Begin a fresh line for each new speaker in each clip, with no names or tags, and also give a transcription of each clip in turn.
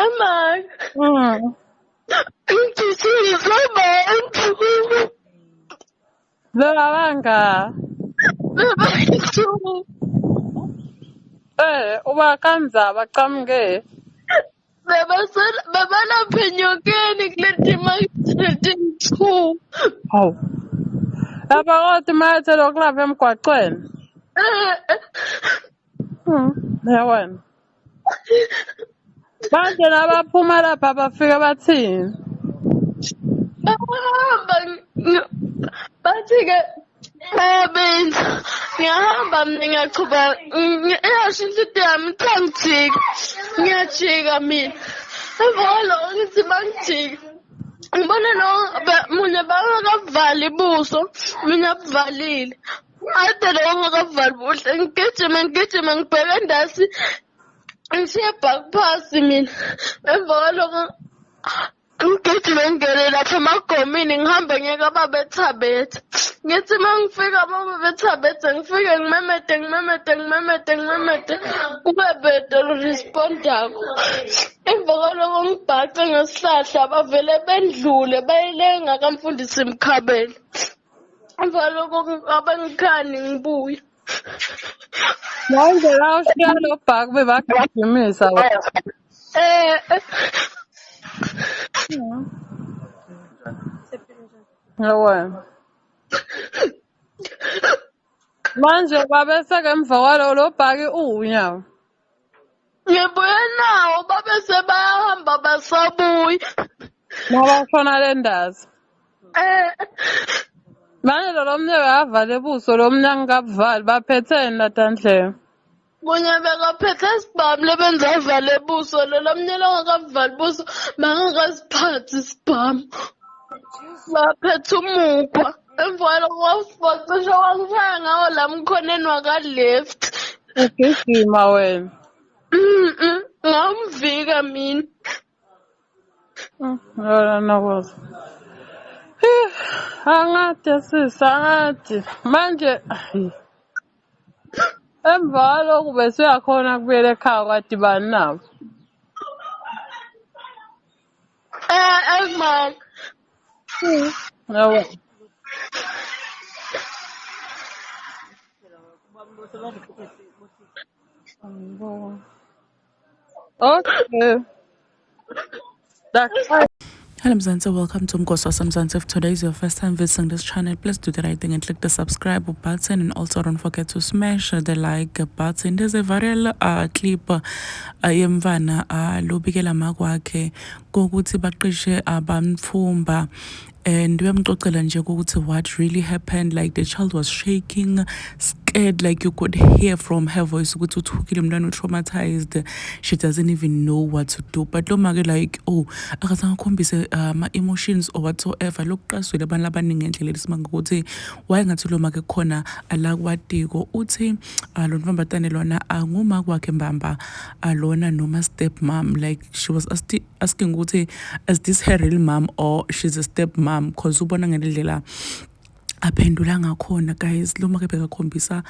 Emang. Ngithuthukisa abantu.
Bebabanga.
Bebayithuka.
Uba kanzaba qamuke.
Bebalapha enyokeni kule timaku.
Hawu. Lapha kodwa imathe lokulapha emgwaqweni. Yawena. Manje nabaphuma lapha bafika bathini?
Bahamba bathi-ke bayabenza. Ngiyahamba mina ngiyaqhuba iyasho inhliziyo yami cha ngijika. Ngiyajika mina. Emva kwaloko ngithi mangijika ngibona munye bangakavali ibuso, mina buvalile. Ade lo ongakavali buhle ngigijima ngibheke endasi ngishiye phasi mina. Emva kwaloko ngigijime ngingene lapha emagomeni ngihambe ngiyeka ababethabetha. Ngithi mangifika ababethabetha ngifike ngimemede kube bede lo-respond-ako. Emva kwaloko ngibhace ngesihlahla bavele bendlule bayile ngakamfundisi Mkhabela. Emva kwaloko abangikhani ngibuya.
Manje la ushiya lo bhaki bebagijimisa. Yawena. Manje babeseke emva kwalo lo bhaki unyawo.
Ngibuye nawo babe sebayahamba basabuya.
Nabashona le ndazi. Manje lo mnye bekavala ebuso lo mnye angikavali baphetheni latandlela.
Kunye bekaphethe isibhamu lebenza avale ebuso lo mnye longakavali buso bangakasiphathi isibhamu. Baphethe umukhwa. Emva kwaloko wacishe wangishaya ngawo la mkhoneni waka-left.
Ugijima wena.
Ngamvika mina.
Yona nakwazi. Angade sisi angade. Manje emva kwalokhu bese uyakhona kubuyela ekhaya kwadibani nabo.
Ekman.
Yabo. Okay.
Hello Mzansi, welcome to Mgoso Mzansi. If today is your first time visiting this channel, please do the right thing and click the subscribe button, and also don't forget to smash the like button. There's a viral clip yemvana lobikela makwakhe kokuthi baqishe abamfumba, and uyamxoxela nje ukuthi what really happened. Like the child was shaking, scared, like you could hear from her voice ukuthi uthukile umntwana traumatized, she doesn't even know what to do. But lo make like akazange akhombise ama-emotions or whatsoever. Lokuqaswile abantu abaningi ngendlela esimanga ukuthi wayengathi lo make khona ala kwatiko uthi lo mfambatane lona anguma kwakhe mbamba alona noma step mom. Like she was asking ukuthi is this her real mom or she's a step mom, because ubona ngendlela aphendula ngakhona. Guys, lo make bekakhombisa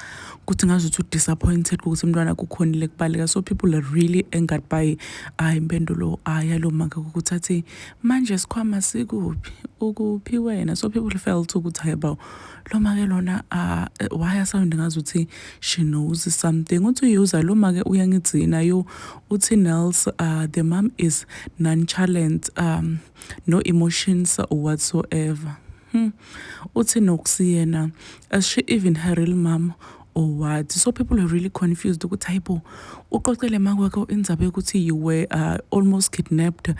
ukuthi ngazuthi disappointed ukuthi umntwana kukhonile kubaleka. So people are really angered by impendulo yalo make ukuthi athi manje sikhwama sikuphi ukuphi wena. So people felt ukuthi hayaba lo make lona why sound ngazuthi she knows something. Uthi user lo make uyangitsina yo uthi Nels the mom is nonchalant, no emotions whatsoever. Uthi nokusiyena, is she even her real mom or what? So people are really confused ukuthi hayibo uqoqele makwakhe indzabe ukuthi you were almost kidnapped.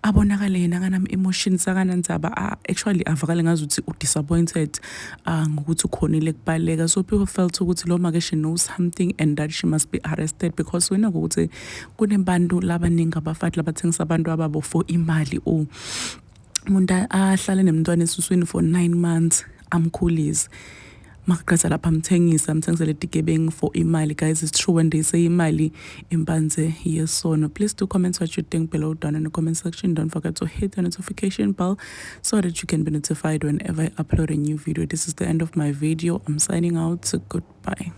Abonakale yena kanam emotions akanandzaba actually avakale ngazuthi disappointed ngokuthi ukhonile kubaleka. So people felt ukuthi lo make she knows something and that she must be arrested, because wena ukuthi kunebantu labaningi abafathi labathengisa abantu ababo for imali. Umuntu ahlale nemntwana esuswini for 9 months amkhulise, makaqasa lapha amthengisele tigebengu for imali. Guys, it's true when they say imali impanze yesono. Please do comment what you think below down in the comment section. Don't forget to hit the notification bell so that you can be notified whenever I upload a new video. This is the end of my video. I'm signing out. So goodbye.